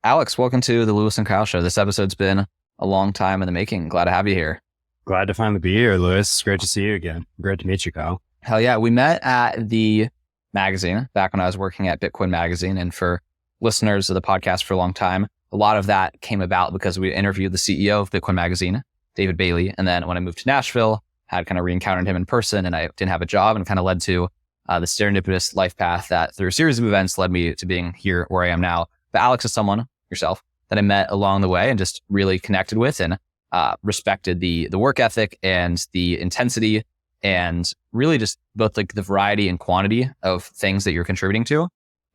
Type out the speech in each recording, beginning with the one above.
Alex, welcome to the Lewis and Kyle Show. This episode's been a long time in the making. Glad to have you here. Glad to finally be here, Lewis. It's great to see you again. Great to meet you, Kyle. Hell yeah. We met at the magazine back when I was working at Bitcoin Magazine. And for listeners of the podcast for a long time, a lot of that came about because we interviewed the CEO of Bitcoin Magazine, David Bailey. And then when I moved to Nashville, had kind of re-encountered him in person and I didn't have a job and kind of led to the serendipitous life path that through a series of events led me to being here where I am now. But Alex is someone, yourself, that I met along the way and just really connected with and respected the work ethic and the intensity and really just both like the variety and quantity of things that you're contributing to.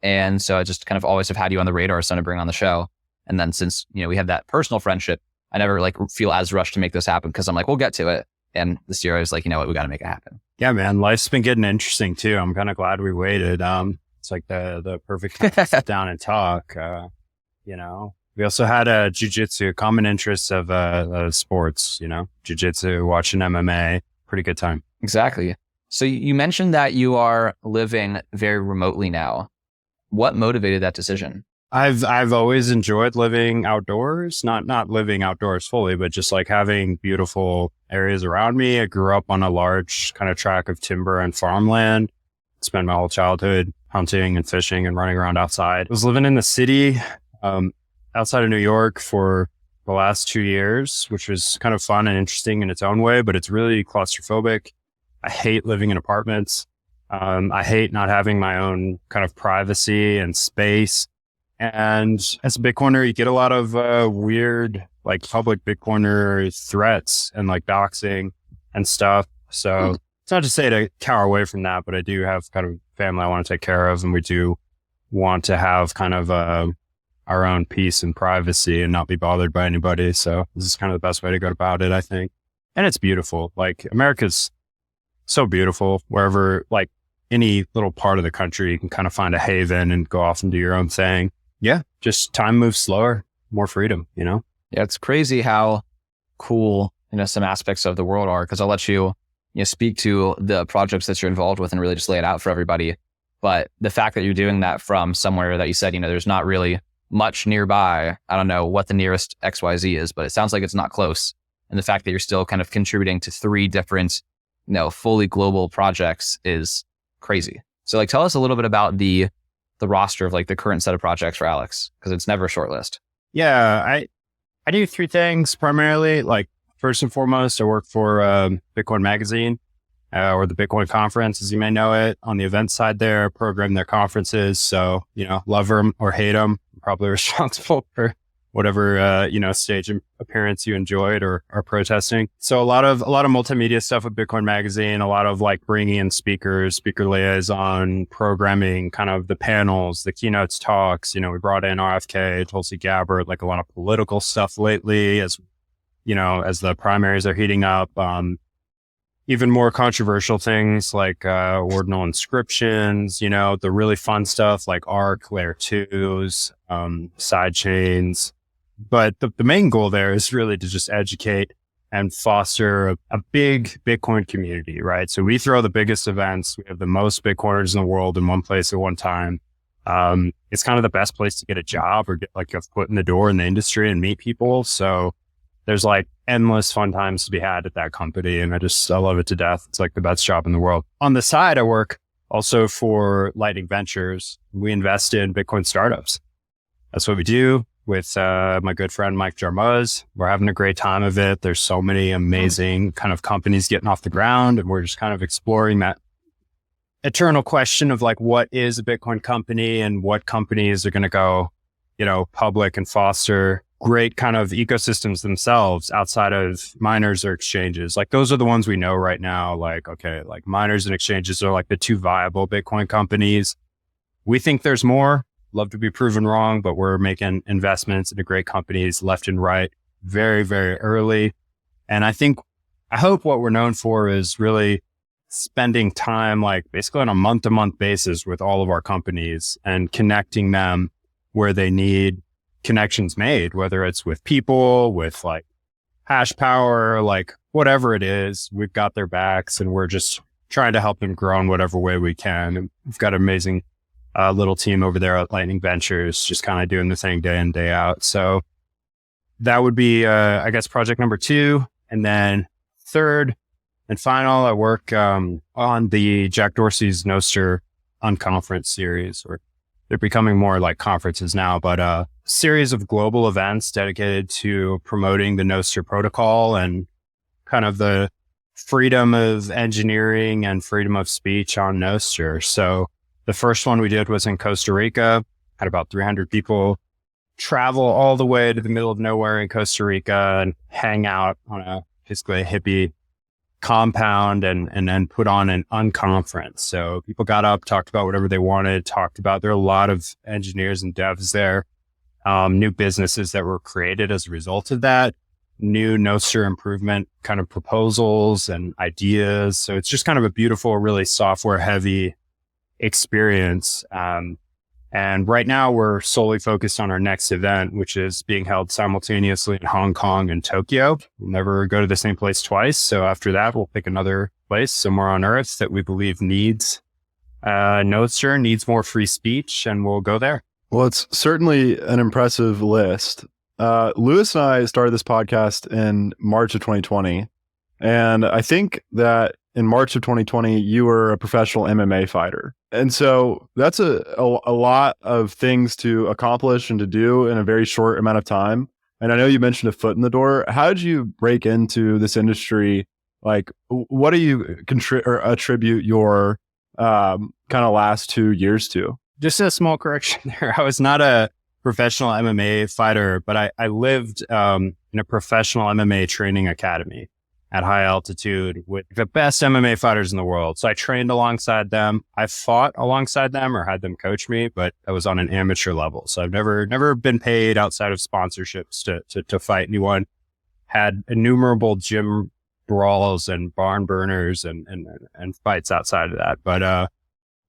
And so I just kind of always have had you on the radar as someone to bring on the show. And then since, we had that personal friendship, I never feel as rushed to make this happen because I'm like, we'll get to it. And this year I was like, you know what, we got to make it happen. Yeah, man. Life's been getting interesting too. I'm kind of glad we waited. It's like the perfect time to sit down and talk. We also had a jiu-jitsu, common interests of sports, jiu-jitsu, watching MMA, pretty good time. Exactly. So you mentioned that you are living very remotely now. What motivated that decision? I've always enjoyed living outdoors, not living outdoors fully, but just like having beautiful areas around me. I grew up on a large kind of tract of timber and farmland. Spent my whole childhood hunting and fishing and running around outside. I was living in the city outside of New York for the last 2 years, which was kind of fun and interesting in its own way, but it's really claustrophobic. I hate living in apartments. I hate not having my own kind of privacy and space. And as a Bitcoiner, you get a lot of weird, public Bitcoiner threats and doxing and stuff. So it's not to say to cower away from that, but I do have kind of family I want to take care of. And we do want to have kind of our own peace and privacy and not be bothered by anybody. So this is kind of the best way to go about it, I think. And it's beautiful. America's so beautiful wherever, any little part of the country, you can kind of find a haven and go off and do your own thing. Yeah, just time moves slower, more freedom, Yeah, it's crazy how cool, some aspects of the world are, because I'll let you, speak to the projects that you're involved with and really just lay it out for everybody. But the fact that you're doing that from somewhere that you said, there's not really much nearby. I don't know what the nearest XYZ is, but it sounds like it's not close. And the fact that you're still kind of contributing to 3 different, fully global projects is crazy. So tell us a little bit about the roster of the current set of projects for Alex, because it's never a short list. Yeah, I do 3 things primarily. First and foremost, I work for Bitcoin Magazine or the Bitcoin Conference, as you may know it. On the event side there, program their conferences. So, love them or hate them, I'm probably responsible for whatever, stage appearance you enjoyed or are protesting. So a lot of multimedia stuff with Bitcoin Magazine, a lot of bringing in speakers, speaker liaison, programming, kind of the panels, the keynotes talks. We brought in RFK, Tulsi Gabbard, a lot of political stuff lately as the primaries are heating up. Even more controversial things ordinal inscriptions, the really fun stuff like ARC, Layer 2s, side chains. But the main goal there is really to just educate and foster a big Bitcoin community, right? So we throw the biggest events. We have the most Bitcoiners in the world in one place at one time. It's kind of the best place to get a job or get a foot in the door in the industry and meet people. So there's endless fun times to be had at that company. And I love it to death. It's the best job in the world. On the side, I work also for Lightning Ventures. We invest in Bitcoin startups. That's what we do with my good friend, Mike Jarmuz. We're having a great time of it. There's so many amazing kind of companies getting off the ground. And we're just kind of exploring that eternal question of what is a Bitcoin company and what companies are going to go, public and foster great kind of ecosystems themselves outside of miners or exchanges. Those are the ones we know right now. Miners and exchanges are the 2 viable Bitcoin companies. We think there's more. Love to be proven wrong, but we're making investments into great companies left and right very, very early. And I hope what we're known for is really spending time, basically on a month-to-month basis with all of our companies and connecting them where they need connections made, whether it's with people, with hash power, whatever it is, we've got their backs and we're just trying to help them grow in whatever way we can. And we've got an amazing little team over there at Lightning Ventures, just kind of doing the thing day in, day out. So that would be, I guess, project number 2. And then third and final, I work on the Jack Dorsey's Nostr Unconference series, or they're becoming more like conferences now, but a series of global events dedicated to promoting the Nostr protocol and kind of the freedom of engineering and freedom of speech on Nostr. So the first one we did was in Costa Rica, had about 300 people travel all the way to the middle of nowhere in Costa Rica and hang out on basically a hippie compound and then put on an unconference. So people got up, talked about whatever they wanted, there are a lot of engineers and devs there, new businesses that were created as a result of that, new Nostr improvement kind of proposals and ideas. So it's just kind of a beautiful, really software heavy experience. And right now we're solely focused on our next event, which is being held simultaneously in Hong Kong and Tokyo. We'll never go to the same place twice. So after that, we'll pick another place somewhere on Earth that we believe needs Nostr, needs more free speech, and we'll go there. Well, it's certainly an impressive list. Lewis and I started this podcast in March of 2020. And I think that in March of 2020, you were a professional MMA fighter. And so that's a lot of things to accomplish and to do in a very short amount of time. And I know you mentioned a foot in the door. How did you break into this industry? Like, what do you attribute your kind of last 2 years to? Just a small correction there. I was not a professional MMA fighter, but I lived in a professional MMA training academy at high altitude with the best MMA fighters in the world. So I trained alongside them. I fought alongside them or had them coach me, but I was on an amateur level. So I've never been paid outside of sponsorships to fight anyone. Had innumerable gym brawls and barn burners and fights outside of that. But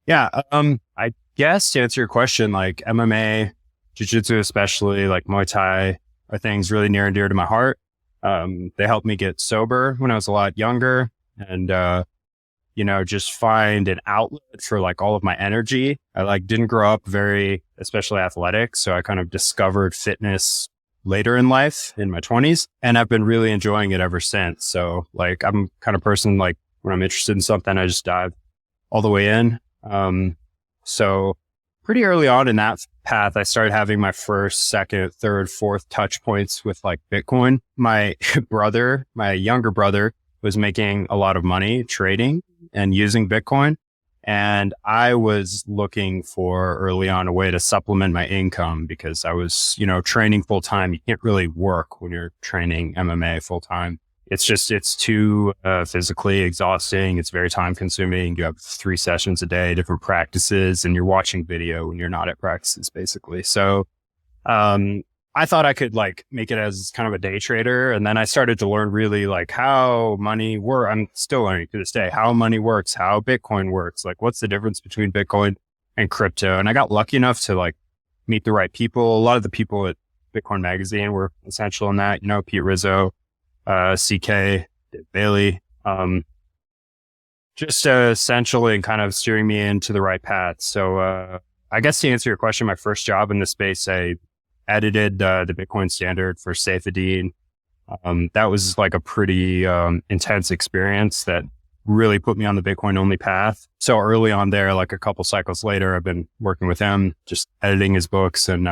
I guess to answer your question, like MMA, Jiu-Jitsu especially, like Muay Thai, are things really near and dear to my heart. They helped me get sober when I was a lot younger and, just find an outlet for like all of my energy. I didn't grow up very, especially athletic. So I kind of discovered fitness later in life in my 20s, and I've been really enjoying it ever since. So like, I'm kind of person, like when I'm interested in something, I just dive all the way in. So pretty early on in that path, I started having my first, second, third, fourth touch points with like Bitcoin. My younger brother was making a lot of money trading and using Bitcoin. And I was looking for early on a way to supplement my income because I was, training full time. You can't really work when you're training MMA full time. It's too physically exhausting. It's very time consuming. You have 3 sessions a day, different practices, and you're watching video when you're not at practices, basically. So I thought I could like make it as kind of a day trader. And then I started to learn really like how money works. I'm still learning to this day how money works, how Bitcoin works, like what's the difference between Bitcoin and crypto. And I got lucky enough to like meet the right people. A lot of the people at Bitcoin Magazine were essential in that, Pete Rizzo, CK, Dave Bailey, just essentially and kind of steering me into the right path. So I guess to answer your question, my first job in this space, I edited the Bitcoin standard for Saifedean. That was like a pretty intense experience that really put me on the Bitcoin only path. So early on there, like a couple cycles later, I've been working with him, just editing his books and,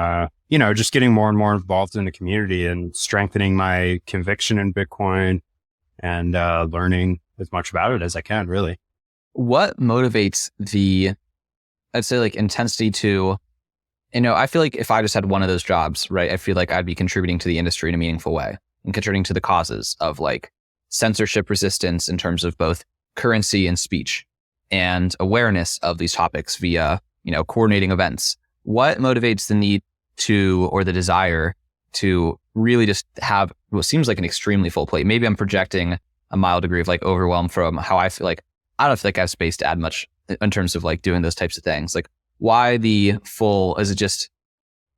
just getting more and more involved in the community and strengthening my conviction in Bitcoin and learning as much about it as I can, really. What motivates I'd say like intensity to, I feel like if I just had one of those jobs, right, I feel like I'd be contributing to the industry in a meaningful way and contributing to the causes of like censorship resistance in terms of both currency and speech and awareness of these topics via, coordinating events. What motivates the need to, or the desire to really just have what seems like an extremely full plate? Maybe I'm projecting a mild degree of like overwhelm from how I feel like I don't feel like I have space to add much in terms of like doing those types of things. Like why the full, is it just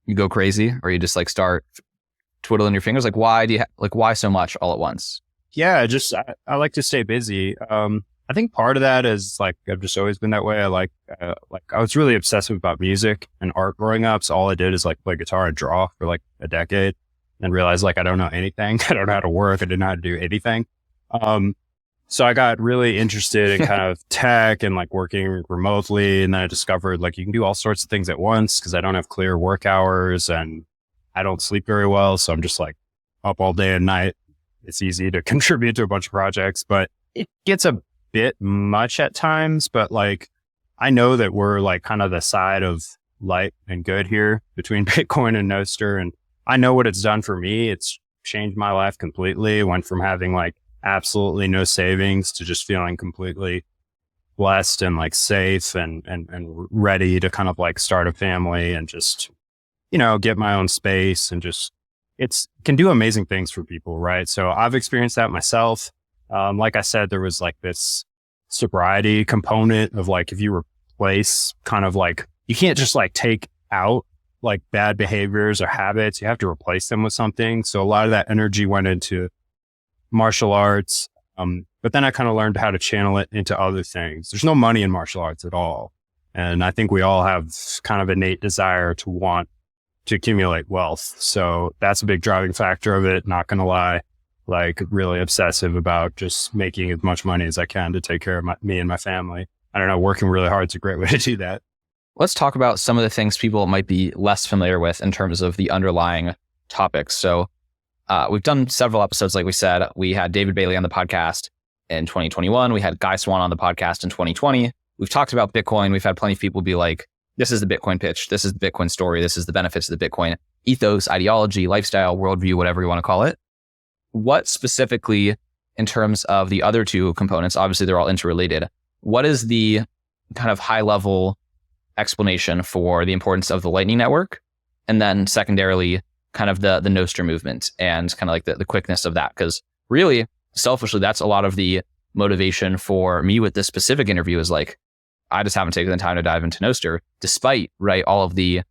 you go crazy or you just like start twiddling your fingers? Like why why so much all at once? Yeah, just I like to stay busy. I think part of that is like, I've just always been that way. I was really obsessive about music and art growing up. So all I did is like play guitar and draw for like a decade and realized like, I don't know anything. I don't know how to work. I didn't know how to do anything. So I got really interested in kind of tech and like working remotely. And then I discovered like you can do all sorts of things at once because I don't have clear work hours and I don't sleep very well. So I'm just like up all day and night. It's easy to contribute to a bunch of projects, but it gets a bit much at times. But like, I know that we're like kind of the side of light and good here between Bitcoin and Nostr. And I know what it's done for me. It's changed my life completely. Went from having like absolutely no savings to just feeling completely blessed and like safe and ready to kind of like start a family and just, you know, get my own space and just, can do amazing things for people. Right. So I've experienced that myself. Like I said, there was like this sobriety component of like, if you replace kind of like, you can't just like take out like bad behaviors or habits, you have to replace them with something. So a lot of that energy went into martial arts. But then I kind of learned how to channel it into other things. There's no money in martial arts at all. And I think we all have kind of innate desire to want to accumulate wealth. So that's a big driving factor of it. Not going to lie, like really obsessive about just making as much money as I can to take care of me and my family. I don't know, working really hard is a great way to do that. Let's talk about some of the things people might be less familiar with in terms of the underlying topics. So we've done several episodes, like we said. We had David Bailey on the podcast in 2021. We had Guy Swan on the podcast in 2020. We've talked about Bitcoin. We've had plenty of people be like, this is the Bitcoin pitch. This is the Bitcoin story. This is the benefits of the Bitcoin ethos, ideology, lifestyle, worldview, whatever you want to call it. What specifically, in terms of the other two components, obviously they're all interrelated, what is the kind of high level explanation for the importance of the Lightning Network? And then secondarily, kind of the Nostr movement and kind of like the quickness of that. Because really, selfishly, that's a lot of the motivation for me with this specific interview is like, I just haven't taken the time to dive into Nostr, despite, right, all of the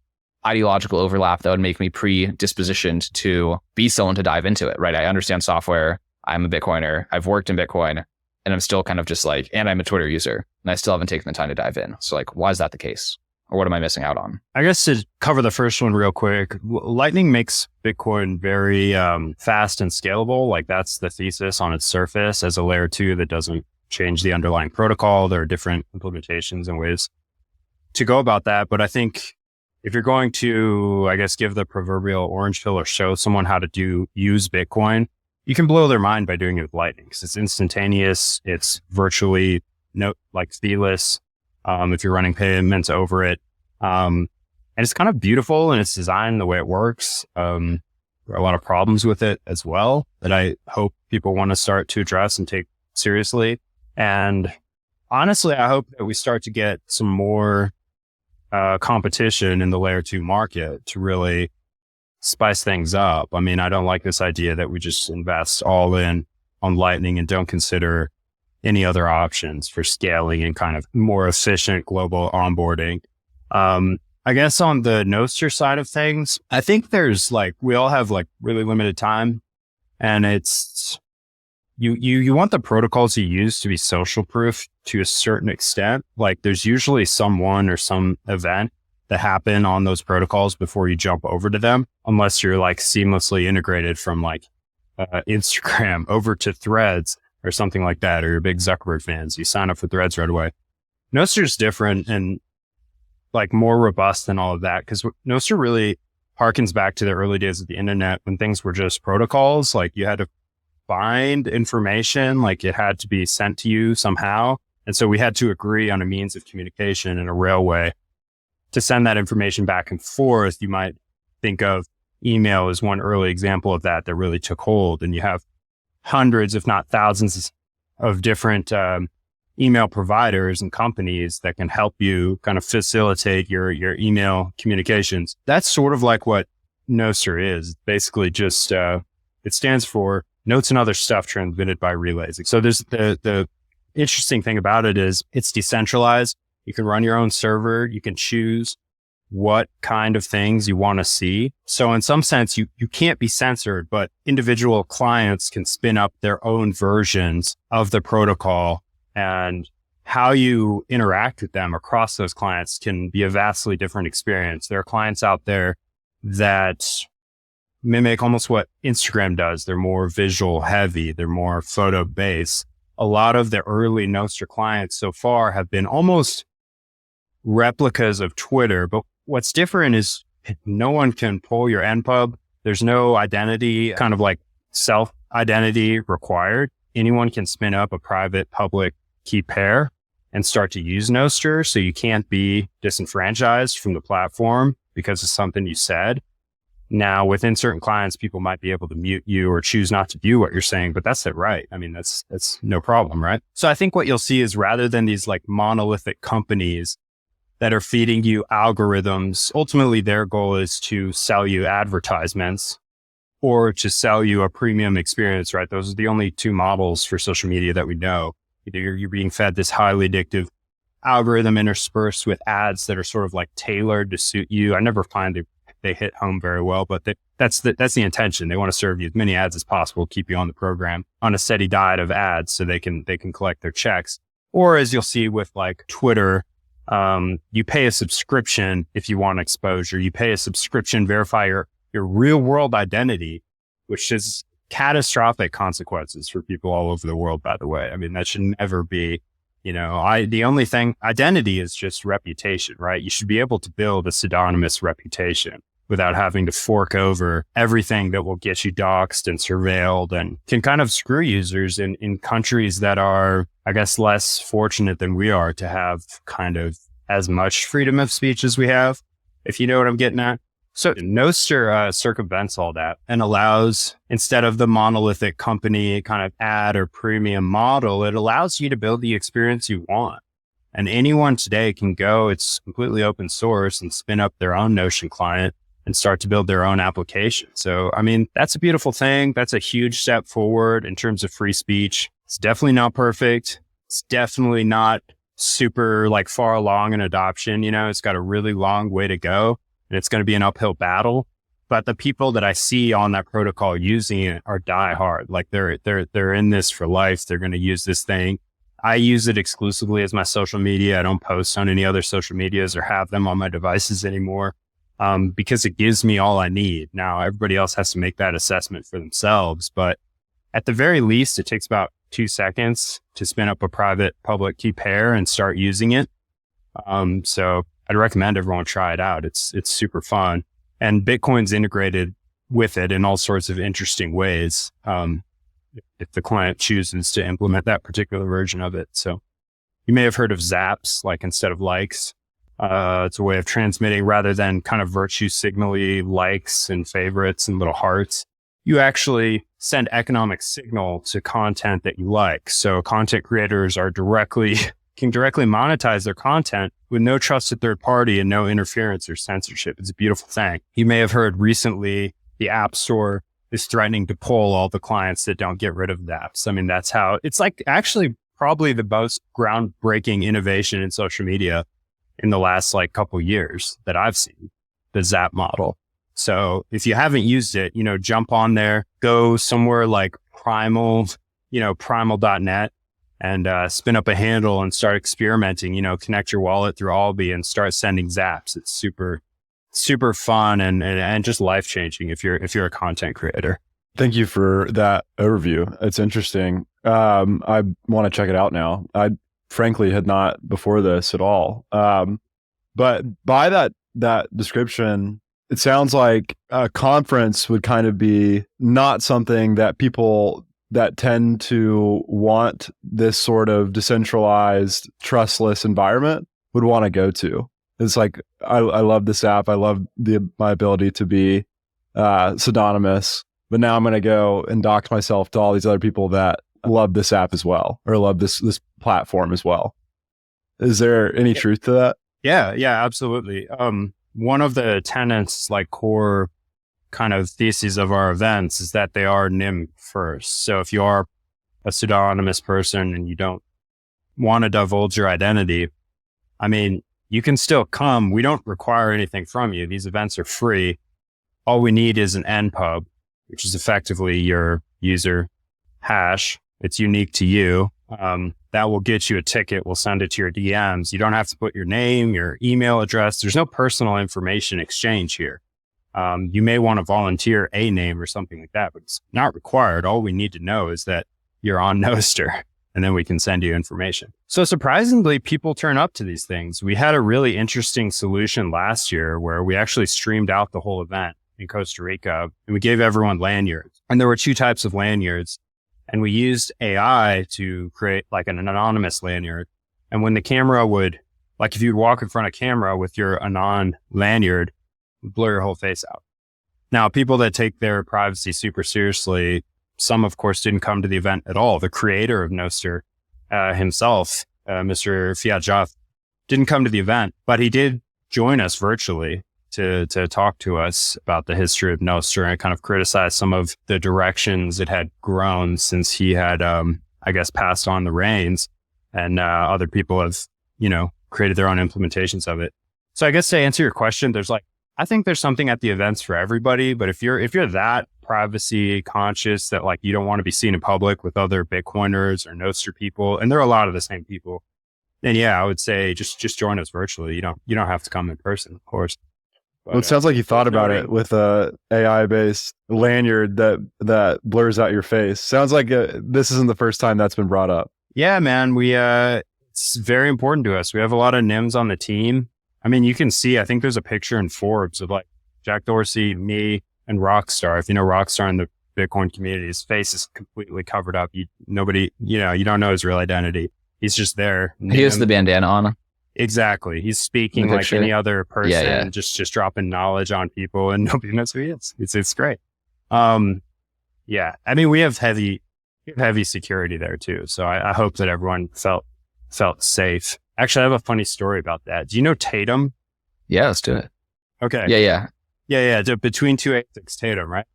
ideological overlap that would make me predispositioned to be someone to dive into it, right? I understand software. I'm a Bitcoiner. I've worked in Bitcoin and I'm still kind of just like, and I'm a Twitter user and I still haven't taken the time to dive in. So like, why is that the case? Or what am I missing out on? I guess to cover the first one real quick, Lightning makes Bitcoin very fast and scalable. Like that's the thesis on its surface as a layer 2 that doesn't change the underlying protocol. There are different implementations and ways to go about that. But I think if you're going to, I guess, give the proverbial orange pill or show someone how to use Bitcoin, you can blow their mind by doing it with Lightning because it's instantaneous. It's virtually feeless. If you're running payments over it. And it's kind of beautiful in its design, the way it works. There are a lot of problems with it as well that I hope people want to start to address and take seriously. And honestly, I hope that we start to get some more competition in the layer 2 market to really spice things up. I mean, I don't like this idea that we just invest all in on Lightning and don't consider any other options for scaling and kind of more efficient global onboarding. I guess on the Nostr side of things, I think there's we all have really limited time and it's, you want the protocols you use to be social proof to a certain extent. Like there's usually someone or some event that happen on those protocols before you jump over to them, unless you're seamlessly integrated from Instagram over to Threads or something like that, or you're big Zuckerberg fans, you sign up for Threads right away. Nostr is different and more robust than all of that because Nostr really harkens back to the early days of the internet when things were just protocols. You had to find information, it had to be sent to you somehow. And so we had to agree on a means of communication in a railway to send that information back and forth. You might think of email as one early example of that really took hold. And you have hundreds, if not thousands of different email providers and companies that can help you kind of facilitate your email communications. That's sort of like what Nostr is. Basically just, it stands for notes and other stuff transmitted by relays. So there's the interesting thing about it is it's decentralized. You can run your own server. You can choose what kind of things you want to see. So in some sense, you can't be censored, but individual clients can spin up their own versions of the protocol and how you interact with them across those clients can be a vastly different experience. There are clients out there that mimic almost what Instagram does. They're more visual heavy. They're more photo based. A lot of the early Nostr clients so far have been almost replicas of Twitter. But what's different is no one can pull your NPub. There's no identity, kind of like self identity required. Anyone can spin up a private public key pair and start to use Nostr. So you can't be disenfranchised from the platform because of something you said. Now, within certain clients, people might be able to mute you or choose not to view what you're saying, but that's it, right? I mean, that's no problem, right? So I think what you'll see is rather than these like monolithic companies that are feeding you algorithms, ultimately their goal is to sell you advertisements or to sell you a premium experience, right? Those are the only two models for social media that we know. Either you're being fed this highly addictive algorithm interspersed with ads that are sort of like tailored to suit you. I never find they hit home very well, but that's the intention. They want to serve you as many ads as possible, keep you on the program on a steady diet of ads so they can collect their checks. Or as you'll see with like Twitter, you pay a subscription if you want exposure. You pay a subscription, verify your real world identity, which is catastrophic consequences for people all over the world, by the way. I mean, that should never be, the only thing, identity is just reputation, right? You should be able to build a pseudonymous reputation without having to fork over everything that will get you doxxed and surveilled and can kind of screw users in countries that are, I guess, less fortunate than we are to have kind of as much freedom of speech as we have, if you know what I'm getting at. So Nostr circumvents all that and allows, instead of the monolithic company kind of ad or premium model, it allows you to build the experience you want. And anyone today can go, it's completely open source, and spin up their own Notion client and start to build their own application. So, I mean, that's a beautiful thing. That's a huge step forward in terms of free speech. It's definitely not perfect. It's definitely not super like far along in adoption. It's got a really long way to go and it's going to be an uphill battle. But the people that I see on that protocol using it are diehard. Like they're in this for life. They're going to use this thing. I use it exclusively as my social media. I don't post on any other social medias or have them on my devices anymore. Because it gives me all I need. Now, everybody else has to make that assessment for themselves, but at the very least, it takes about 2 seconds to spin up a private public key pair and start using it. So I'd recommend everyone try it out. It's super fun, and Bitcoin's integrated with it in all sorts of interesting ways. If the client chooses to implement that particular version of it. So you may have heard of zaps, like instead of likes. It's a way of transmitting rather than kind of virtue signally likes and favorites and little hearts. You actually send economic signal to content that you like. So content creators can directly monetize their content with no trusted third party and no interference or censorship. It's a beautiful thing. You may have heard recently the App Store is threatening to pull all the clients that don't get rid of the apps. I mean, that's how it's like actually probably the most groundbreaking innovation in social media in the last like couple years that I've seen, the Zap model. So if you haven't used it, jump on there, go somewhere like primal.net and spin up a handle and start experimenting, connect your wallet through Albi and start sending zaps. It's super, super fun and just life-changing if you're a content creator. Thank you for that overview. It's interesting. I want to check it out now. I frankly had not before this at all. But by that description, it sounds like a conference would kind of be not something that people that tend to want this sort of decentralized, trustless environment would want to go to. It's like, I love this app. I love my ability to be pseudonymous, but now I'm going to go and dox myself to all these other people that love this app as well, or love this platform as well. Is there any truth to that? Yeah, absolutely. One of the tenets, like core kind of theses of our events is that they are NIM first. So if you are a pseudonymous person and you don't want to divulge your identity, I mean, you can still come. We don't require anything from you. These events are free. All we need is an NPub, which is effectively your user hash. It's unique to you. that will get you a ticket. We'll send it to your DMs. You don't have to put your name, your email address. There's no personal information exchange here. You may want to volunteer a name or something like that, but it's not required. All we need to know is that you're on Nostr, and then we can send you information. So surprisingly, people turn up to these things. We had a really interesting solution last year where we actually streamed out the whole event in Costa Rica, and we gave everyone lanyards. And there were 2 types of lanyards. And we used AI to create like an anonymous lanyard. And when the camera would, like if you'd walk in front of camera with your Anon lanyard, blur your whole face out. Now, people that take their privacy super seriously, some of course didn't come to the event at all. The creator of Nostr himself, Mr. Fiat, didn't come to the event, but he did join us virtually to talk to us about the history of Nostr and kind of criticize some of the directions it had grown since he had, I guess, passed on the reins, and other people have, created their own implementations of it. So I guess to answer your question, I think there's something at the events for everybody, but if you're that privacy conscious that like you don't want to be seen in public with other Bitcoiners or Nostr people, and there are a lot of the same people, then yeah, I would say just join us virtually. You don't have to come in person, of course. But, well, it sounds like you thought about it with a AI-based lanyard that blurs out your face. Sounds like this isn't the first time that's been brought up. Yeah, man. It's very important to us. We have a lot of NIMs on the team. I mean, you can see, I think there's a picture in Forbes of like Jack Dorsey, me, and Rockstar. If you know Rockstar in the Bitcoin community, his face is completely covered up. You don't know his real identity. He's just there. He has the bandana on. Exactly. He's speaking like any other person, just dropping knowledge on people, and nobody knows who he is. It's great. Yeah. I mean, we have heavy security there too. So I hope that everyone felt safe. Actually, I have a funny story about that. Do you know Tatum? Yeah, let's do it. Okay. Yeah. Between 286 Tatum, right?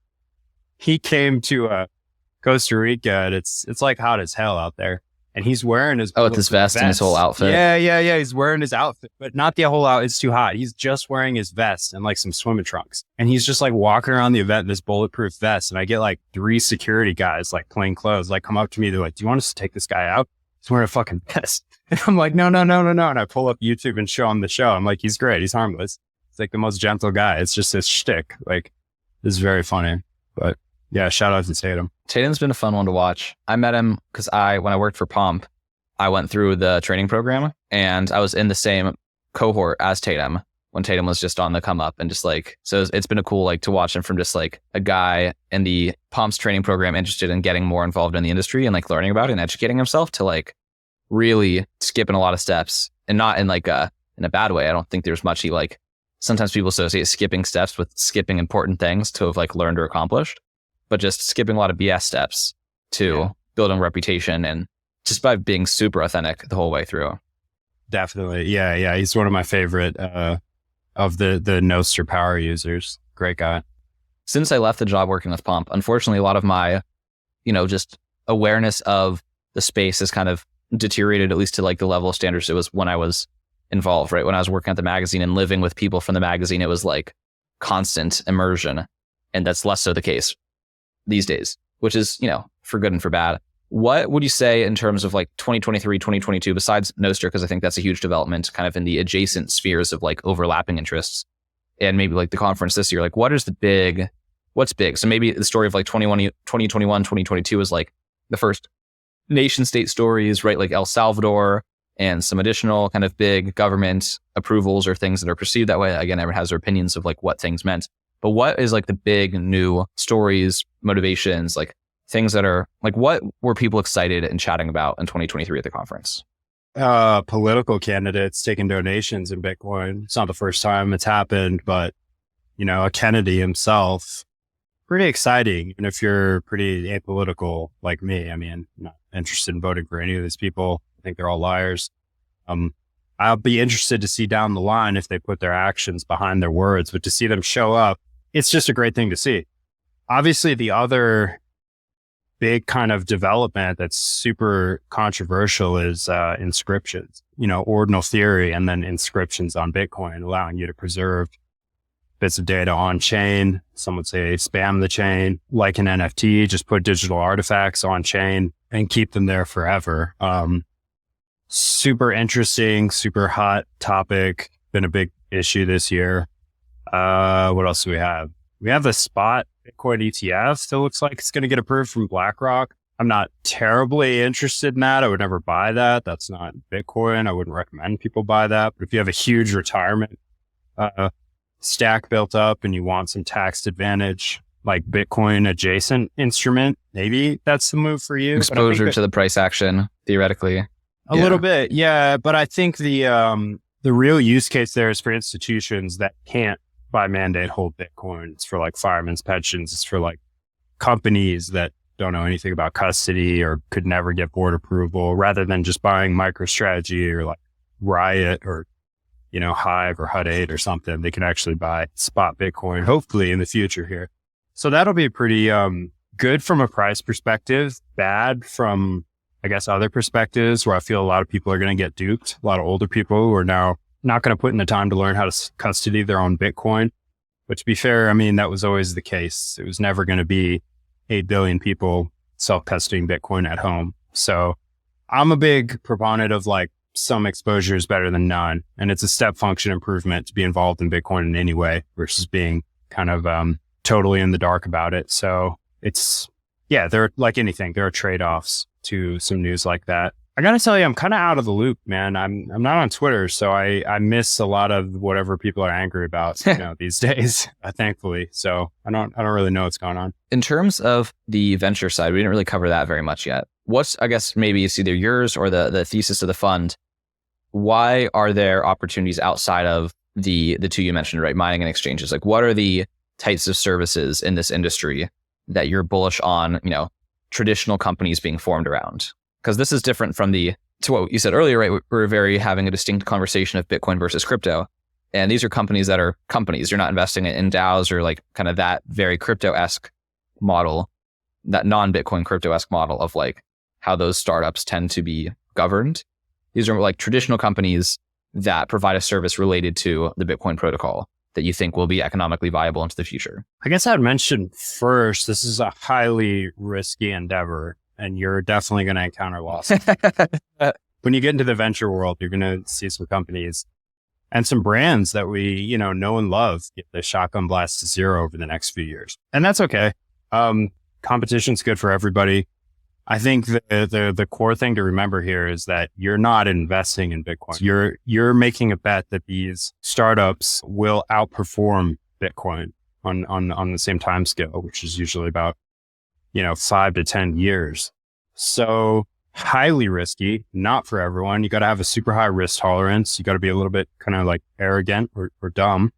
He came to Costa Rica, and it's like hot as hell out there. And he's wearing his with his vest and his whole outfit. Yeah. He's wearing his outfit, but not the whole outfit. It's too hot. He's just wearing his vest and like some swimming trunks. And he's just like walking around the event in this bulletproof vest. And I get like 3 security guys, like plain clothes, like come up to me. They're like, "Do you want us to take this guy out? He's wearing a fucking vest." And I'm like, no. And I pull up YouTube and show him the show. I'm like, he's great. He's harmless. He's like the most gentle guy. It's just his shtick. Like, this is very funny. But yeah, shout out to Tatum. Tatum's been a fun one to watch. I met him because when I worked for Pomp, I went through the training program, and I was in the same cohort as Tatum when Tatum was just on the come up, and just like, so it's been a cool, like, to watch him from just like a guy in the Pomp's training program interested in getting more involved in the industry and like learning about it and educating himself, to like really skipping a lot of steps, and not in like in a bad way. I don't think there's much sometimes people associate skipping steps with skipping important things to have like learned or accomplished, but just skipping a lot of BS steps to building reputation, and just by being super authentic the whole way through. Definitely. Yeah. He's one of my favorite of the Nostr power users. Great guy. Since I left the job working with Pomp, unfortunately, a lot of my, just awareness of the space has kind of deteriorated, at least to like the level of standards it was when I was involved, right? When I was working at the magazine and living with people from the magazine, it was like constant immersion. And that's less so the case these days, which is, for good and for bad. What would you say in terms of like 2023, 2022, besides Nostr, because I think that's a huge development kind of in the adjacent spheres of like overlapping interests, and maybe like the conference this year, like what's big? So maybe the story of like 2021, 2022 is like the first nation state stories, right? Like El Salvador and some additional kind of big government approvals or things that are perceived that way. Again, everyone has their opinions of like what things meant, but what is like the big new stories, motivations, like things that are like, what were people excited and chatting about in 2023 at the conference? Political candidates taking donations in Bitcoin. It's not the first time it's happened, but a Kennedy himself, pretty exciting. And if you're pretty apolitical like me, I mean, I'm not interested in voting for any of these people. I think they're all liars. I'll be interested to see down the line if they put their actions behind their words, but to see them show up, it's just a great thing to see. Obviously, the other big kind of development that's super controversial is inscriptions, ordinal theory, and then inscriptions on Bitcoin, allowing you to preserve bits of data on chain. Some would say spam the chain, like an NFT, just put digital artifacts on chain. and keep them there forever. Super interesting, super hot topic. Been a big issue this year. What else do we have? We have a spot Bitcoin ETF that looks like it's going to get approved from BlackRock. I'm not terribly interested in that. I would never buy that. That's not Bitcoin. I wouldn't recommend people buy that. But if you have a huge retirement stack built up and you want some tax advantage, like Bitcoin adjacent instrument, maybe that's the move for you. Exposure to the price action, theoretically. A little bit, yeah. But I think the real use case there is for institutions that can't by mandate hold Bitcoin. It's for like firemen's pensions. It's for like companies that don't know anything about custody or could never get board approval, rather than just buying MicroStrategy or like Riot or, Hive or Hut 8 or something. They can actually buy spot Bitcoin, hopefully in the future here. So that'll be pretty good from a price perspective, bad from, I guess, other perspectives where I feel a lot of people are going to get duped. A lot of older people who are now not going to put in the time to learn how to custody their own Bitcoin. But to be fair, I mean, that was always the case. It was never going to be 8 billion people self-custodying Bitcoin at home. So I'm a big proponent of like some exposure is better than none. And it's a step function improvement to be involved in Bitcoin in any way versus being kind of totally in the dark about it. So it's, there are, like anything, there are trade-offs to some news like that. I gotta tell you, I'm kind of out of the loop, man. I'm not on Twitter, so I miss a lot of whatever people are angry about, these days, thankfully. So I don't really know what's going on. In terms of the venture side, we didn't really cover that very much yet. What's, I guess, maybe it's either yours or the thesis of the fund. Why are there opportunities outside of the two you mentioned, right? Mining and exchanges. Like, what are the types of services in this industry that you're bullish on, traditional companies being formed around? Because this is different from to what you said earlier, right? We're very having a distinct conversation of Bitcoin versus crypto. And these are companies that are companies. You're not investing in DAOs or like kind of that very crypto-esque model, that non-Bitcoin crypto-esque model of like how those startups tend to be governed. These are like traditional companies that provide a service related to the Bitcoin protocol that you think will be economically viable into the future. I guess I'd mention first, this is a highly risky endeavor. And you're definitely going to encounter losses. When you get into the venture world, you're going to see some companies and some brands that we, know and love get the shotgun blast to zero over the next few years. And that's okay. Competition's good for everybody. I think the core thing to remember here is that you're not investing in Bitcoin. You're making a bet that these startups will outperform Bitcoin on the same time scale, which is usually about 5 to 10 years. So highly risky, not for everyone. You got to have a super high risk tolerance. You got to be a little bit kind of like arrogant or dumb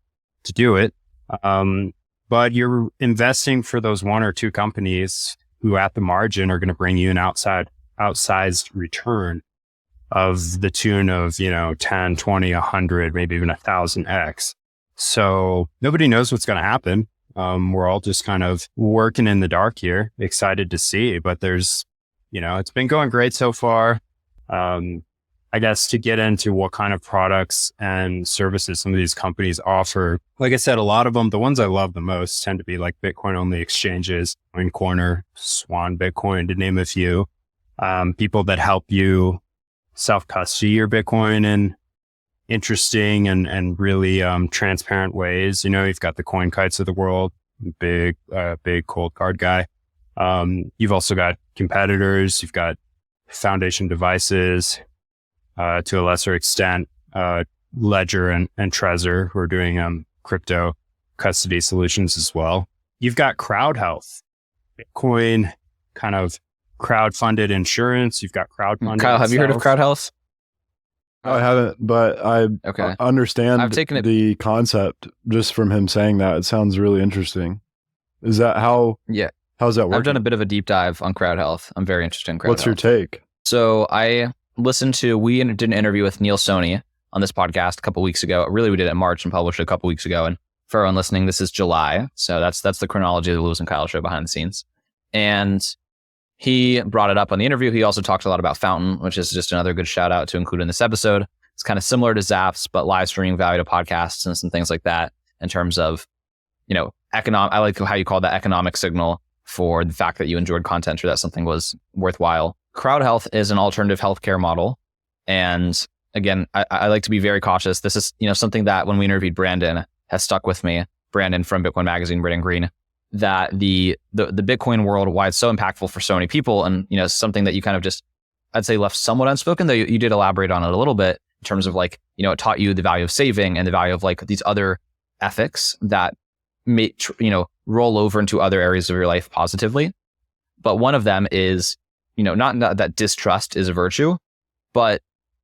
to do it. But you're investing for those 1 or 2 companies who at the margin are going to bring you an outsized return of the tune of, 10, 20, 100, maybe even 1,000x. So nobody knows what's going to happen. We're all just kind of working in the dark here, excited to see, but there's, it's been going great so far. I guess to get into what kind of products and services some of these companies offer, like I said, a lot of them, the ones I love the most tend to be like Bitcoin only exchanges, Coin Corner, Swan Bitcoin, to name a few, people that help you self-custody your Bitcoin in interesting and really transparent ways. You've got the Coin Kites of the world, big cold card guy. You've also got competitors. You've got Foundation Devices, to a lesser extent, Ledger and Trezor, who are doing crypto custody solutions as well. You've got Crowd Health, Bitcoin kind of crowd-funded insurance. You've got crowdfunding. Kyle, have you heard of Crowd Health? I haven't, but I understand the concept just from him saying that. It sounds really interesting. Is that how? Yeah. How's that work? I've done a bit of a deep dive on Crowd Health. I'm very interested in Crowd Health. What's your take? So we did an interview with Neil Stoney on this podcast a couple weeks ago. Really, we did it in March and published it a couple weeks ago. And for everyone listening, this is July. So that's the chronology of the Lewis and Kyle show behind the scenes. And he brought it up on the interview. He also talked a lot about Fountain, which is just another good shout out to include in this episode. It's kind of similar to Zaps, but live streaming value to podcasts and some things like that in terms of, economic. I like how you call that economic signal for the fact that you enjoyed content or that something was worthwhile crowd health is an alternative healthcare model. And again, I like to be very cautious. This is, something that when we interviewed Brandon has stuck with me. Brandon from Bitcoin Magazine, Brandon Green, that the Bitcoin world, why it's so impactful for so many people, and something that you kind of just, I'd say, left somewhat unspoken, though you did elaborate on it a little bit in terms of like, it taught you the value of saving and the value of like these other ethics that may roll over into other areas of your life positively. But one of them is, not that distrust is a virtue, but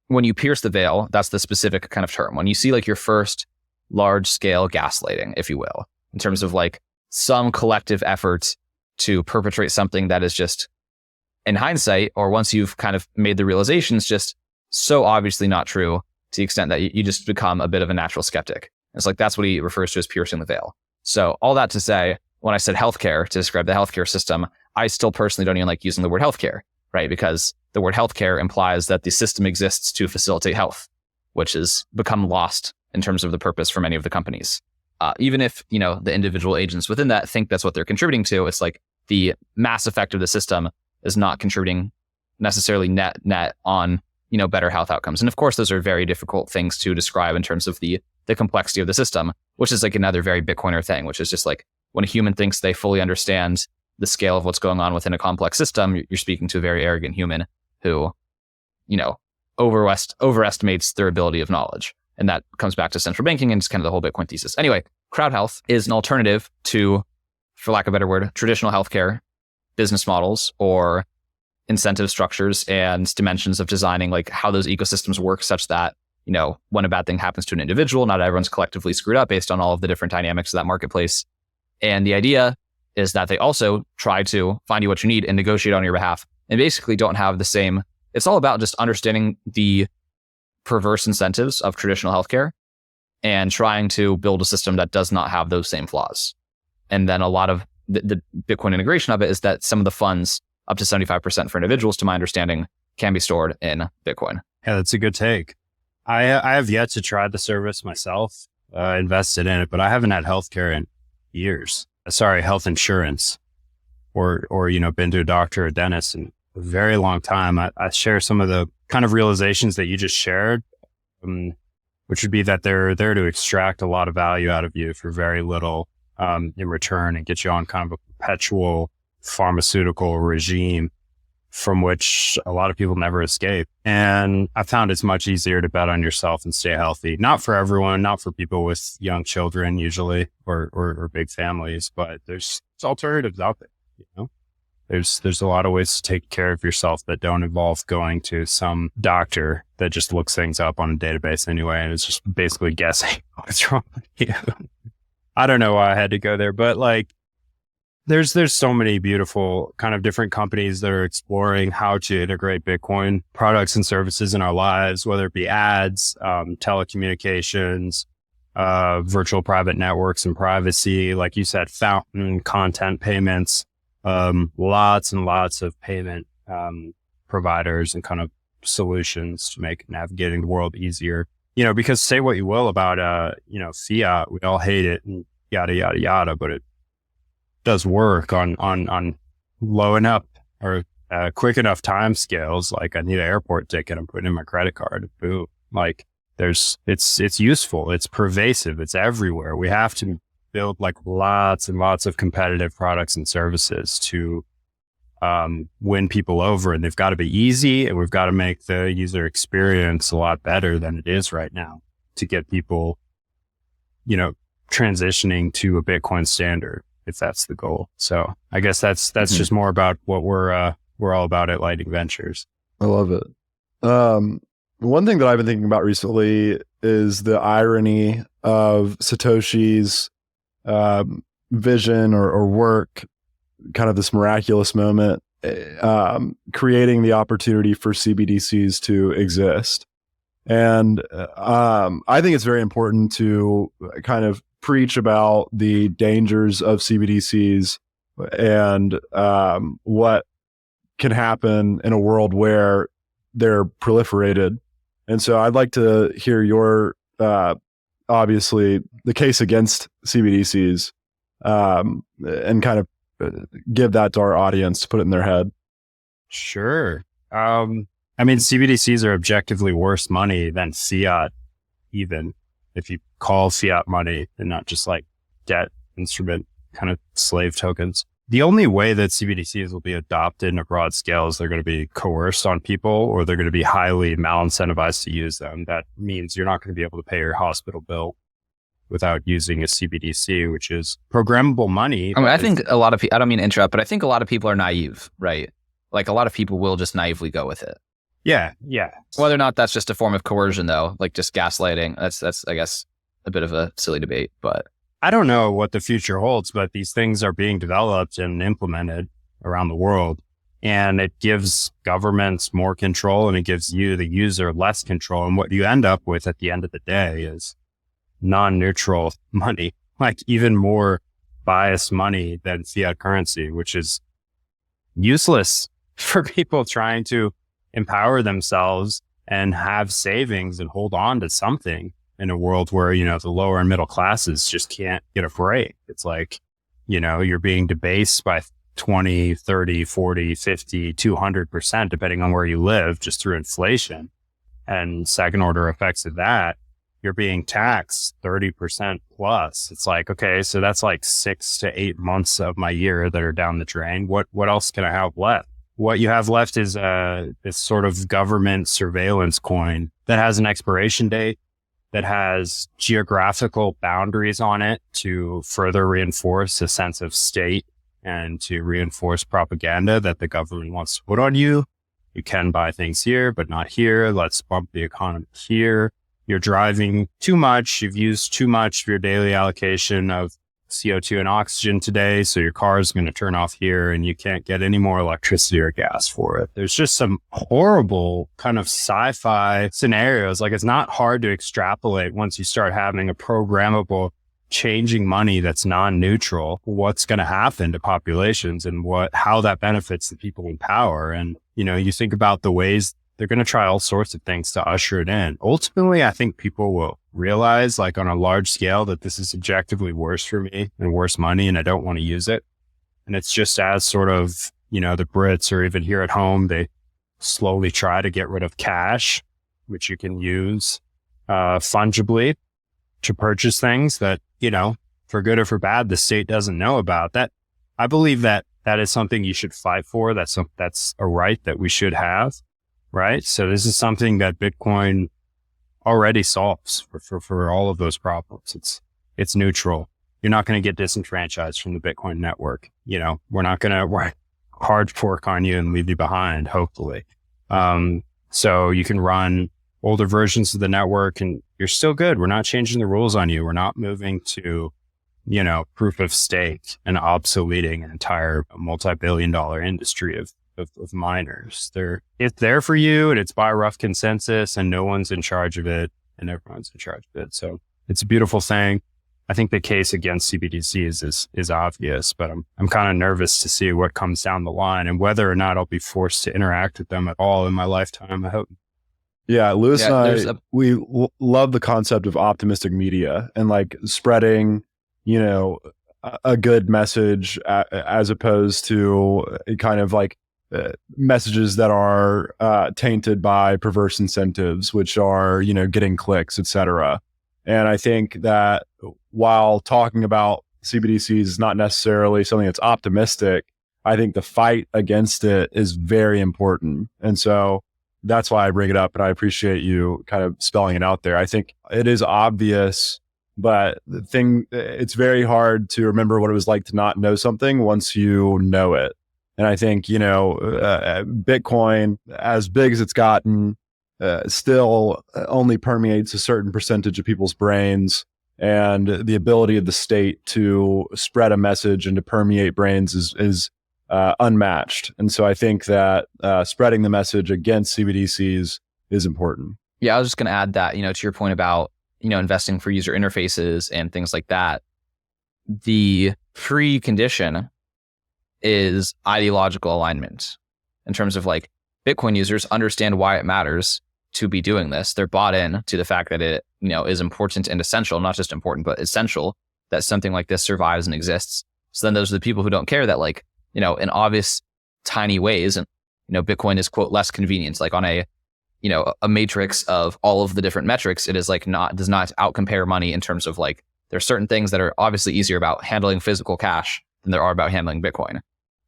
when you pierce the veil, that's the specific kind of term. When you see like your first large scale gaslighting, if you will, in terms of like some collective effort to perpetrate something that is just, in hindsight, or once you've kind of made the realizations, just so obviously not true to the extent that you just become a bit of a natural skeptic. It's like, that's what he refers to as piercing the veil. So all that to say, when I said healthcare to describe the healthcare system, I still personally don't even like using the word healthcare, right? Because the word healthcare implies that the system exists to facilitate health, which has become lost in terms of the purpose for many of the companies. Even if, the individual agents within that think that's what they're contributing to, it's like the mass effect of the system is not contributing necessarily net on, better health outcomes. And of course, those are very difficult things to describe in terms of the complexity of the system, which is like another very Bitcoiner thing, which is just like when a human thinks they fully understand the scale of what's going on within a complex system, you're speaking to a very arrogant human who, overestimates their ability of knowledge. And that comes back to central banking and just kind of the whole Bitcoin thesis. Anyway, crowd health is an alternative to, for lack of a better word, traditional healthcare business models or incentive structures and dimensions of designing like how those ecosystems work such that, when a bad thing happens to an individual, not everyone's collectively screwed up based on all of the different dynamics of that marketplace. And the idea is that they also try to find you what you need and negotiate on your behalf and basically don't have the same. It's all about just understanding the perverse incentives of traditional healthcare and trying to build a system that does not have those same flaws. And then a lot of the Bitcoin integration of it is that some of the funds, up to 75% for individuals, to my understanding, can be stored in Bitcoin. Yeah, that's a good take. I have yet to try the service myself, invested in it, but I haven't had healthcare in years. Health insurance or been to a doctor or dentist in a very long time. I share some of the kind of realizations that you just shared, which would be that they're there to extract a lot of value out of you for very little in return and get you on kind of a perpetual pharmaceutical regime from which a lot of people never escape. And I found it's much easier to bet on yourself and stay healthy. Not for everyone, not for people with young children usually, or big families, but there's alternatives out there, There's a lot of ways to take care of yourself that don't involve going to some doctor that just looks things up on a database anyway, and it's just basically guessing what's wrong with you. I don't know why I had to go there, but like, there's so many beautiful kind of different companies that are exploring how to integrate Bitcoin products and services in our lives, whether it be ads, telecommunications, virtual private networks and privacy, like you said, fountain content payments, lots and lots of payment providers and kind of solutions to make navigating the world easier. Because say what you will about fiat, we all hate it and yada yada yada, but it does work on low enough or quick enough time scales. Like I need an airport ticket, I'm putting in my credit card, boom. Like it's useful, it's pervasive, it's everywhere. We have to build like lots and lots of competitive products and services to win people over, and they've got to be easy, and we've got to make the user experience a lot better than it is right now to get people, transitioning to a Bitcoin standard, if that's the goal. So I guess that's just more about what we're all about at Lightning Ventures. I love it. One thing that I've been thinking about recently is the irony of Satoshi's vision or work, kind of this miraculous moment, creating the opportunity for CBDCs to exist. And I think it's very important to kind of preach about the dangers of CBDCs and what can happen in a world where they're proliferated. And so I'd like to hear your, obviously, the case against CBDCs and kind of give that to our audience to put it in their head. Sure. I mean, CBDCs are objectively worse money than fiat, even if you call fiat money and not just like debt instrument kind of slave tokens. The only way that CBDCs will be adopted in a broad scale is they're going to be coerced on people, or they're going to be highly malincentivized to use them. That means you're not going to be able to pay your hospital bill without using a CBDC, which is programmable money. I mean, I think a lot of people, I don't mean to interrupt, but I think a lot of people are naive, right? Like a lot of people will just naively go with it. Yeah. Whether or not that's just a form of coercion, though, like just gaslighting, that's I guess a bit of a silly debate. But I don't know what the future holds, but these things are being developed and implemented around the world, and it gives governments more control and it gives you, the user, less control. And what you end up with at the end of the day is non-neutral money, like even more biased money than fiat currency, which is useless for people trying to empower themselves and have savings and hold on to something in a world where, the lower and middle classes just can't get a break. It's like, you're being debased by 20, 30, 40, 50, 200%, depending on where you live, just through inflation and second order effects of that. You're being taxed 30% plus. It's like, okay, so that's like 6 to 8 months of my year that are down the drain. What else can I have left? What you have left is this sort of government surveillance coin that has an expiration date, that has geographical boundaries on it to further reinforce a sense of state and to reinforce propaganda that the government wants to put on you. You can buy things here, but not here. Let's bump the economy here. You're driving too much. You've used too much of your daily allocation of CO2 and oxygen today, so your car is going to turn off here and you can't get any more electricity or gas for it. There's just some horrible kind of sci-fi scenarios. Like, it's not hard to extrapolate once you start having a programmable changing money that's non-neutral, what's going to happen to populations and how that benefits the people in power. And, you think about the ways they're going to try all sorts of things to usher it in. Ultimately, I think people will realize, like on a large scale, that this is objectively worse for me and worse money, and I don't want to use it. And it's just as sort of, the Brits, or even here at home, they slowly try to get rid of cash, which you can use fungibly to purchase things that, for good or for bad, the state doesn't know about. That I believe that is something you should fight for. That's a right that we should have. Right. So this is something that Bitcoin already solves for all of those problems. It's neutral. You're not going to get disenfranchised from the Bitcoin network. We're not going to hard fork on you and leave you behind, hopefully. So you can run older versions of the network and you're still good. We're not changing the rules on you. We're not moving to, proof of stake and obsoleting an entire multi-billion-dollar industry of miners. It's there for you, and it's by rough consensus, and no one's in charge of it, and everyone's in charge of it. So it's a beautiful thing. I think the case against CBDCs is obvious, but I'm kind of nervous to see what comes down the line and whether or not I'll be forced to interact with them at all in my lifetime. I hope. Yeah, Lewis and I, we love the concept of optimistic media and like spreading, a good message as opposed to kind of like messages that are tainted by perverse incentives, which are, getting clicks, etc. And I think that while talking about CBDCs is not necessarily something that's optimistic, I think the fight against it is very important. And so that's why I bring it up, and I appreciate you kind of spelling it out there. I think it is obvious, but it's very hard to remember what it was like to not know something once you know it. And I think, Bitcoin, as big as it's gotten, still only permeates a certain percentage of people's brains. And the ability of the state to spread a message and to permeate brains is unmatched. And so I think that spreading the message against CBDCs is important. Yeah, I was just going to add that, to your point about, investing for user interfaces and things like that. The precondition is ideological alignment in terms of like Bitcoin users understand why it matters to be doing this. They're bought in to the fact that it, is important and essential, not just important, but essential that something like this survives and exists. So then those are the people who don't care that like, in obvious tiny ways, and Bitcoin is quote less convenient, like on a matrix of all of the different metrics, it is like does not outcompare money in terms of like, there's certain things that are obviously easier about handling physical cash than there are about handling Bitcoin,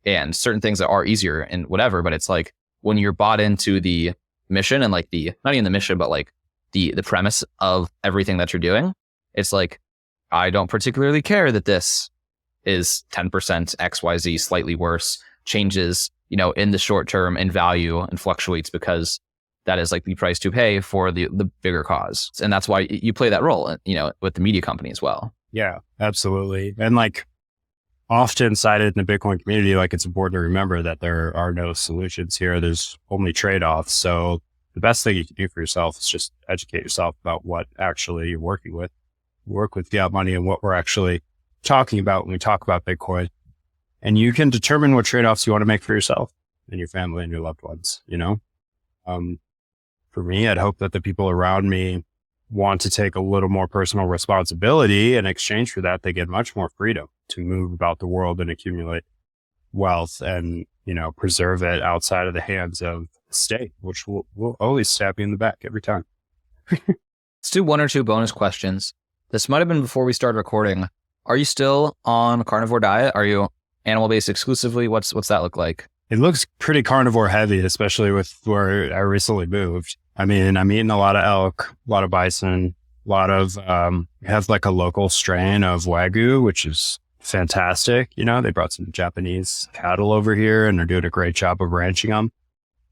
and certain things that are easier and whatever. But it's like when you're bought into the mission and like not even the mission, but like the premise of everything that you're doing, it's like, I don't particularly care that this is 10% XYZ, slightly worse, changes, in the short term in value and fluctuates, because that is like the price to pay for the bigger cause. And that's why you play that role, with the media company as well. Yeah, absolutely. And like often cited in the Bitcoin community, like it's important to remember that there are no solutions here. There's only trade-offs. So the best thing you can do for yourself is just educate yourself about what actually you're working with. Work with fiat money and what we're actually talking about when we talk about Bitcoin. And you can determine what trade-offs you want to make for yourself and your family and your loved ones, For me, I'd hope that the people around me want to take a little more personal responsibility. In exchange for that, they get much more freedom to move about the world and accumulate wealth and, preserve it outside of the hands of the state, which will always stab you in the back every time. Let's do one or two bonus questions. This might have been before we started recording. Are you still on a carnivore diet? Are you animal-based exclusively? What's that look like? It looks pretty carnivore heavy, especially with where I recently moved. I mean, I'm eating a lot of elk, a lot of bison, a lot of, have like a local strain of Wagyu, which is fantastic. They brought some Japanese cattle over here and they're doing a great job of ranching them.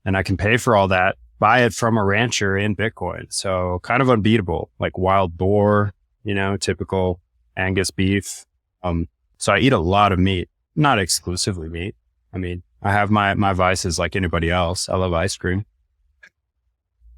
And I can pay for all that, buy it from a rancher in Bitcoin. So kind of unbeatable, like wild boar, typical Angus beef. So I eat a lot of meat, not exclusively meat. I mean, I have my vices like anybody else. I love ice cream.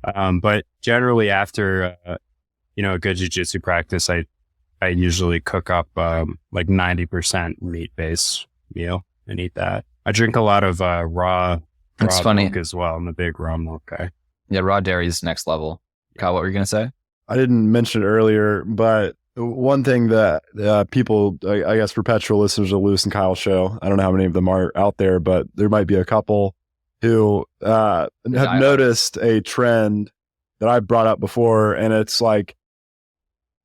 But generally after, a good jiu-jitsu practice, I usually cook up, like 90% meat-based meal and eat that. I drink a lot of, raw milk as well. I'm a big raw milk guy. Yeah. Raw dairy is next level. Kyle, what were you going to say? I didn't mention it earlier, but one thing that people, I guess, perpetual listeners of Lewis and Kyle show, I don't know how many of them are out there, but there might be a couple who have noticed a trend that I brought up before, and it's like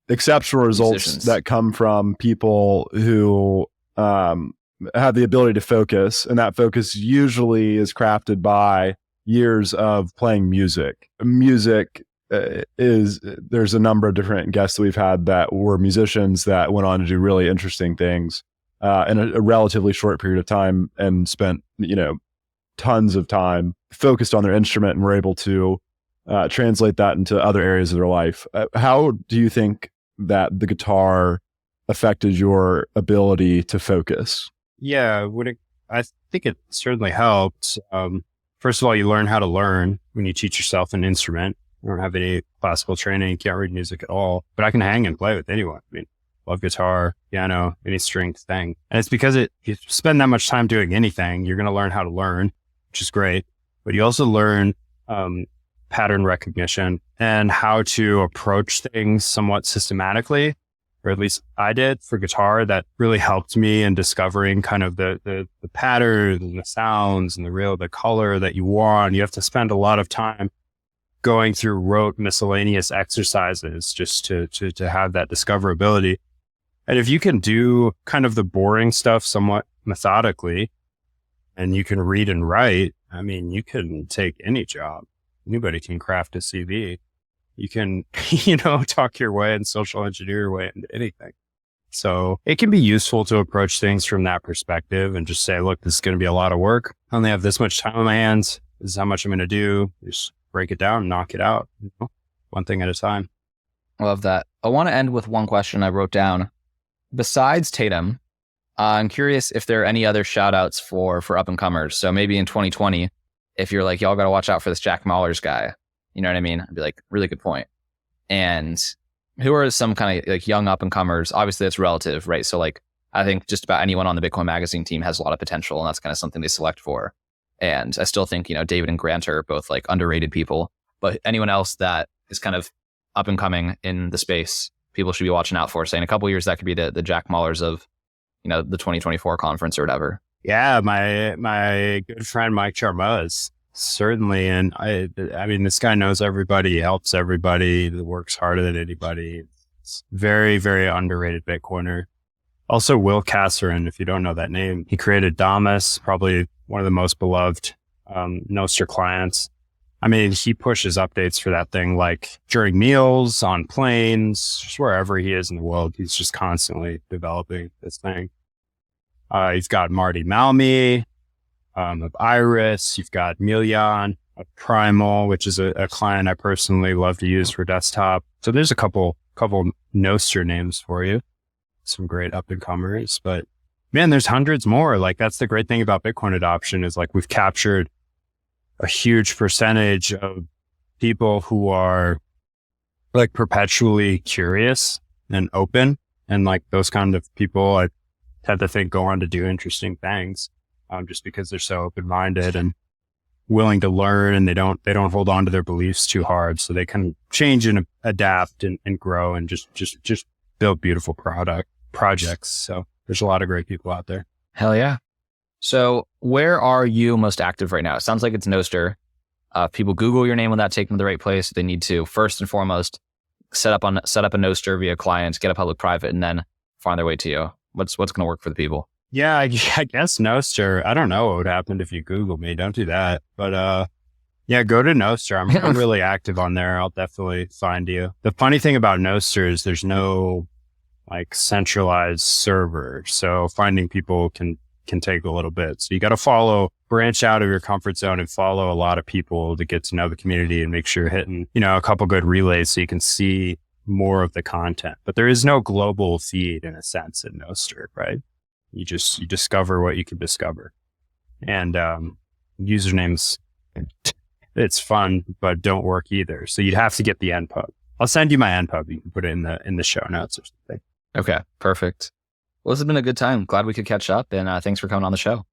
exceptional results that come from people who have the ability to focus, and that focus usually is crafted by years of playing music. There's a number of different guests that we've had that were musicians that went on to do really interesting things in a relatively short period of time, and spent tons of time focused on their instrument and were able to translate that into other areas of their life. How do you think that the guitar affected your ability to focus? Yeah, I think it certainly helped. First of all, you learn how to learn when you teach yourself an instrument. I don't have any classical training, you can't read music at all, but I can hang and play with anyone. I mean, love guitar, piano, any stringed thing. And it's because you spend that much time doing anything, you're going to learn how to learn, which is great. But you also learn pattern recognition and how to approach things somewhat systematically, or at least I did for guitar. That really helped me in discovering kind of the patterns and the sounds and the color that you want. You have to spend a lot of time going through rote miscellaneous exercises just to have that discoverability. And if you can do kind of the boring stuff somewhat methodically, and you can read and write, I mean, you can take any job. Anybody can craft a CV. You can, talk your way and social engineer your way into anything. So it can be useful to approach things from that perspective and just say, look, this is going to be a lot of work. I only have this much time on my hands. This is how much I'm going to do. Just break it down, knock it out, one thing at a time. I love that. I want to end with one question I wrote down. Besides Tatum, I'm curious if there are any other shout outs for up and comers. So maybe in 2020, if you're like, y'all got to watch out for this Jack Mallers guy, you know what I mean? I'd be like, really good point. And who are some kind of like young up and comers? Obviously that's relative, right? So like, I think just about anyone on the Bitcoin Magazine team has a lot of potential, and that's kind of something they select for. And I still think, David and Grant are both like underrated people, but anyone else that is kind of up and coming in the space, people should be watching out for. Say in a couple of years, that could be the Jack Mallers of, the 2024 conference or whatever. Yeah. My good friend, Mike Charmaz, Certainly. And I mean, this guy knows everybody, he helps everybody, he works harder than anybody. It's very, very underrated Bitcoiner. Also, Will Kasserin, if you don't know that name, he created Damas, probably one of the most beloved Nostr clients. I mean, he pushes updates for that thing like during meals, on planes, just wherever he is in the world. He's just constantly developing this thing. He's got Marty Malmi of Iris. You've got Miljan of Primal, which is a client I personally love to use for desktop. So there's a couple Nostr names for you. Some great up and comers, but man, there's hundreds more. Like that's the great thing about Bitcoin adoption is like we've captured a huge percentage of people who are like perpetually curious and open. And like those kind of people, I tend to think go on to do interesting things, just because they're so open-minded and willing to learn, and they don't hold on to their beliefs too hard. So they can change and adapt and grow and just build beautiful projects. So there's a lot of great people out there. Hell yeah. So where are you most active right now? It sounds like it's Nostr. If people Google your name without taking them to the right place, they need to first and foremost set up a Nostr via client, get a public private, and then find their way to you. What's going to work for the people? Yeah, I guess Nostr. I don't know what would happen if you Google me. Don't do that. But yeah, go to Nostr. I'm really active on there. I'll definitely find you. The funny thing about Nostr is there's no like centralized server. So finding people can take a little bit. So you got to branch out of your comfort zone and follow a lot of people to get to know the community and make sure you're hitting, a couple good relays so you can see more of the content. But there is no global feed in a sense in Nostr, right? You discover what you can discover. And usernames, it's fun, but don't work either. So you'd have to get the NPub. I'll send you my NPub. You can put it in the show notes or something. Okay, perfect. Well, this has been a good time. Glad we could catch up, and thanks for coming on the show.